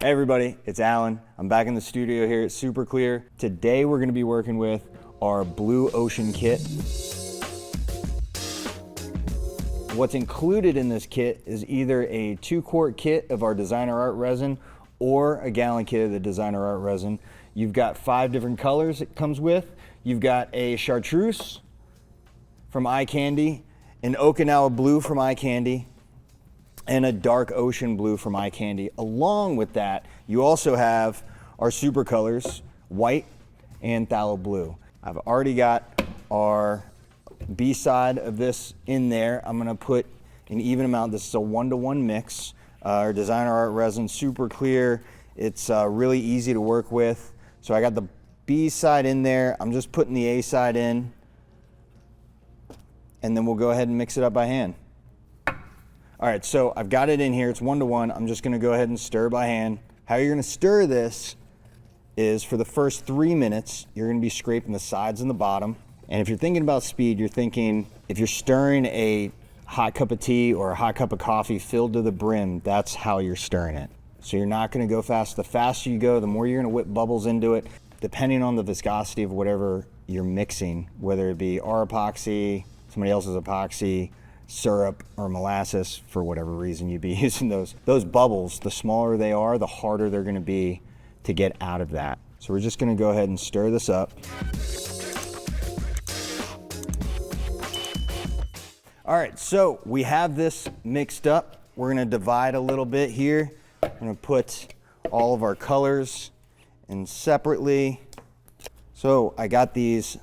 Hey everybody, it's Alan. I'm back in the studio here at Superclear. Today we're going to be working with our Blue Ocean Kit. What's included in this kit is either a 2-quart kit of our designer art resin or a gallon kit of the designer art resin. You've got 5 different colors it comes with. You've got a chartreuse from Eye Candy, an Okinawa blue from Eye Candy, and a dark ocean blue from Eye Candy. Along with that, you also have our super colors, white and phthalo blue. I've already got our B side of this in there. I'm gonna put an even amount. This is a 1-to-1 mix. Our designer art resin, super clear. It's really easy to work with. So I got the B side in there. I'm just putting the A side in, and then we'll go ahead and mix it up by hand. All right, so I've got it in here. It's 1-to-1. I'm just gonna go ahead and stir by hand. How you're gonna stir this is for the first 3 minutes, you're gonna be scraping the sides and the bottom. And if you're thinking about speed, you're thinking, if you're stirring a hot cup of tea or a hot cup of coffee filled to the brim, that's how you're stirring it. So you're not gonna go fast. The faster you go, the more you're gonna whip bubbles into it, depending on the viscosity of whatever you're mixing, whether it be our epoxy, somebody else's epoxy, syrup, or molasses. For whatever reason you'd be using those bubbles, the smaller they are, the harder they're gonna be to get out of that. So we're just gonna go ahead and stir this up. All right, so we have this mixed up. We're gonna divide a little bit here. I'm gonna put all of our colors in separately. So I got these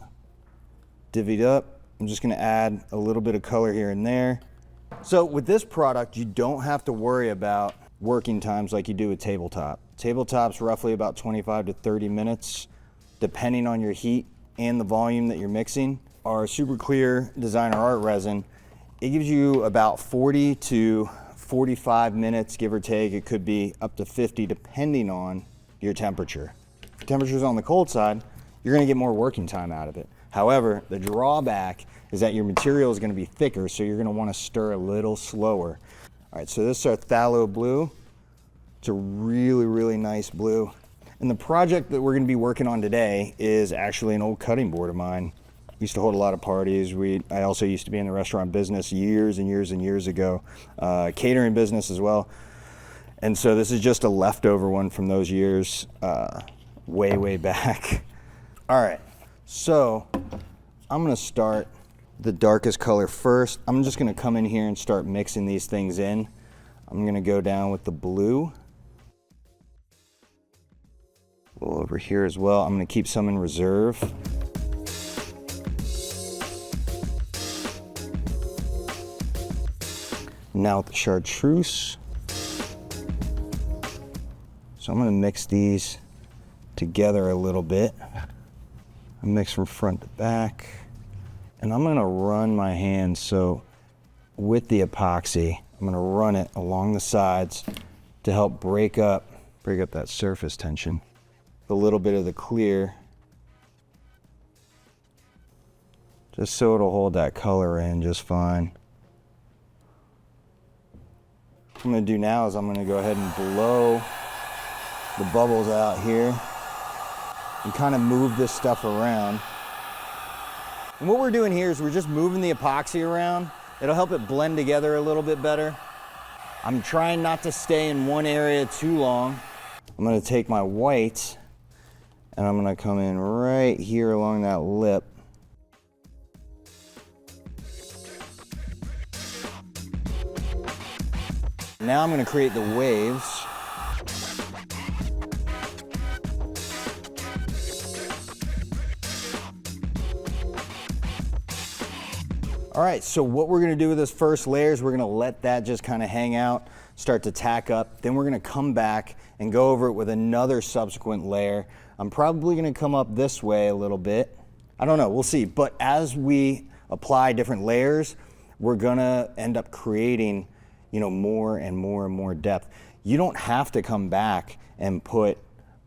divvied up. I'm just gonna add a little bit of color here and there. So with this product, you don't have to worry about working times like you do with tabletop. Tabletop's roughly about 25 to 30 minutes, depending on your heat and the volume that you're mixing. Our super clear designer art resin, it gives you about 40 to 45 minutes, give or take. It could be up to 50 depending on your temperature. If your temperature's on the cold side, you're gonna get more working time out of it. However, the drawback is that your material is gonna be thicker, so you're gonna wanna stir a little slower. All right, so this is our phthalo blue. It's a really, really nice blue. And the project that we're gonna be working on today is actually an old cutting board of mine. Used to hold a lot of parties. I also used to be in the restaurant business years and years and years ago, catering business as well. And so this is just a leftover one from those years, way, way back. All right, so I'm gonna start the darkest color first. I'm just gonna come in here and start mixing these things in. I'm gonna go down with the blue. A little over here as well. I'm gonna keep some in reserve. Now with the chartreuse. So I'm gonna mix these together a little bit. I mix from front to back. And I'm gonna run my hand, so with the epoxy, I'm gonna run it along the sides to help break up that surface tension. A little bit of the clear, just so it'll hold that color in just fine. What I'm gonna do now is I'm gonna go ahead and blow the bubbles out here and kind of move this stuff around. And what we're doing here is we're just moving the epoxy around. It'll help it blend together a little bit better. I'm trying not to stay in one area too long. I'm gonna take my white and I'm gonna come in right here along that lip. Now I'm gonna create the waves. All right, so what we're gonna do with this first layer is we're gonna let that just kind of hang out, start to tack up. Then we're gonna come back and go over it with another subsequent layer. I'm probably gonna come up this way a little bit. I don't know, we'll see. But as we apply different layers, we're gonna end up creating, more and more and more depth. You don't have to come back and put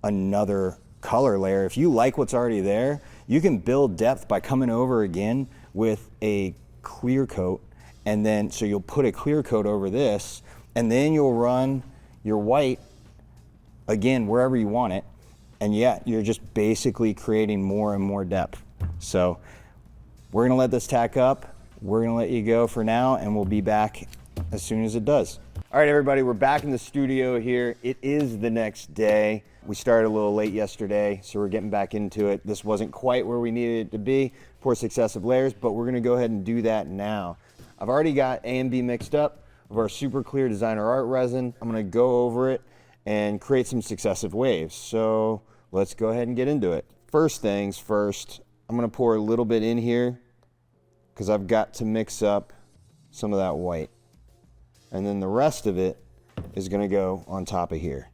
another color layer. If you like what's already there, you can build depth by coming over again with a clear coat, and then so you'll put a clear coat over this, and then you'll run your white again, wherever you want it. And yeah, you're just basically creating more and more depth. So we're gonna let this tack up. We're gonna let you go for now, and we'll be back as soon as it does. All right, everybody, we're back in the studio here. It is the next day. We started a little late yesterday, so we're getting back into it. This wasn't quite where we needed it to be for successive layers, but we're gonna go ahead and do that now. I've already got A and B mixed up of our Superclear Designer Art resin. I'm gonna go over it and create some successive waves. So let's go ahead and get into it. First things first, I'm gonna pour a little bit in here because I've got to mix up some of that white. And then the rest of it is gonna go on top of here.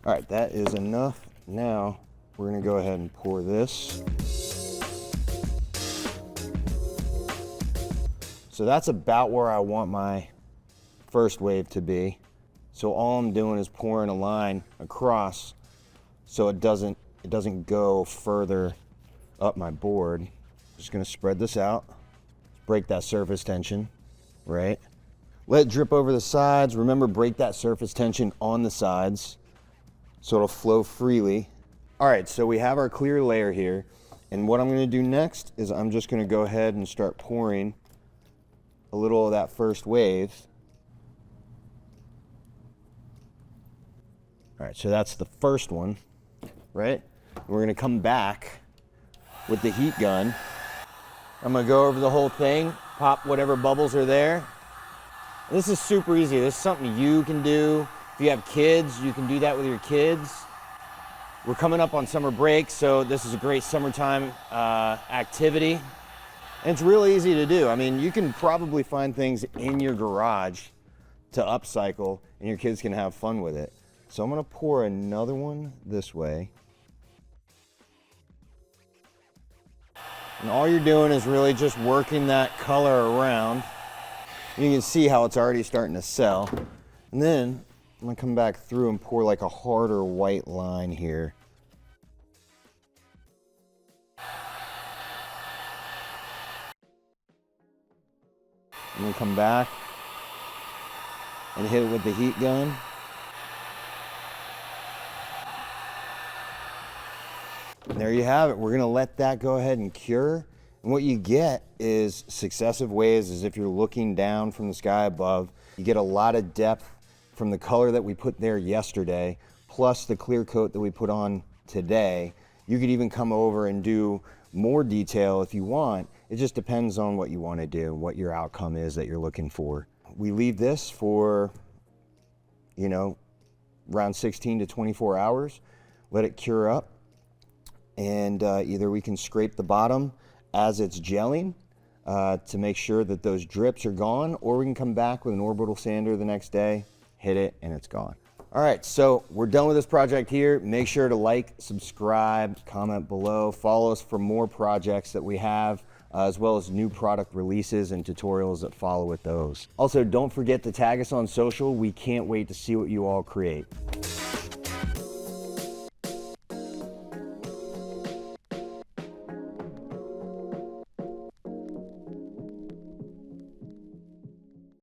All right, that is enough. Now we're gonna go ahead and pour this. So that's about where I want my first wave to be. So all I'm doing is pouring a line across so it doesn't go further up my board. Just gonna spread this out, break that surface tension, right? Let it drip over the sides. Remember, break that surface tension on the sides so it'll flow freely. All right, so we have our clear layer here. And what I'm gonna do next is I'm just gonna go ahead and start pouring a little of that first wave. All right, so that's the first one, right? We're gonna come back with the heat gun. I'm gonna go over the whole thing, pop whatever bubbles are there. This is super easy. This is something you can do. If you have kids, you can do that with your kids. We're coming up on summer break, so this is a great summertime activity. And it's really easy to do. I mean, you can probably find things in your garage to upcycle, and your kids can have fun with it. So I'm gonna pour another one this way. And all you're doing is really just working that color around. You can see how it's already starting to sell. And then I'm gonna come back through and pour like a harder white line here. I'm gonna come back and hit it with the heat gun. And there you have it. We're gonna let that go ahead and cure. And what you get is successive waves as if you're looking down from the sky above. You get a lot of depth from the color that we put there yesterday, plus the clear coat that we put on today. You could even come over and do more detail if you want. It just depends on what you want to do, what your outcome is that you're looking for. We leave this for, you know, around 16 to 24 hours. Let it cure up. And either we can scrape the bottom as it's gelling to make sure that those drips are gone, or we can come back with an orbital sander the next day, hit it, and it's gone. All right, so we're done with this project here. Make sure to like, subscribe, comment below, follow us for more projects that we have, as well as new product releases and tutorials that follow with those. Also, don't forget to tag us on social. We can't wait to see what you all create.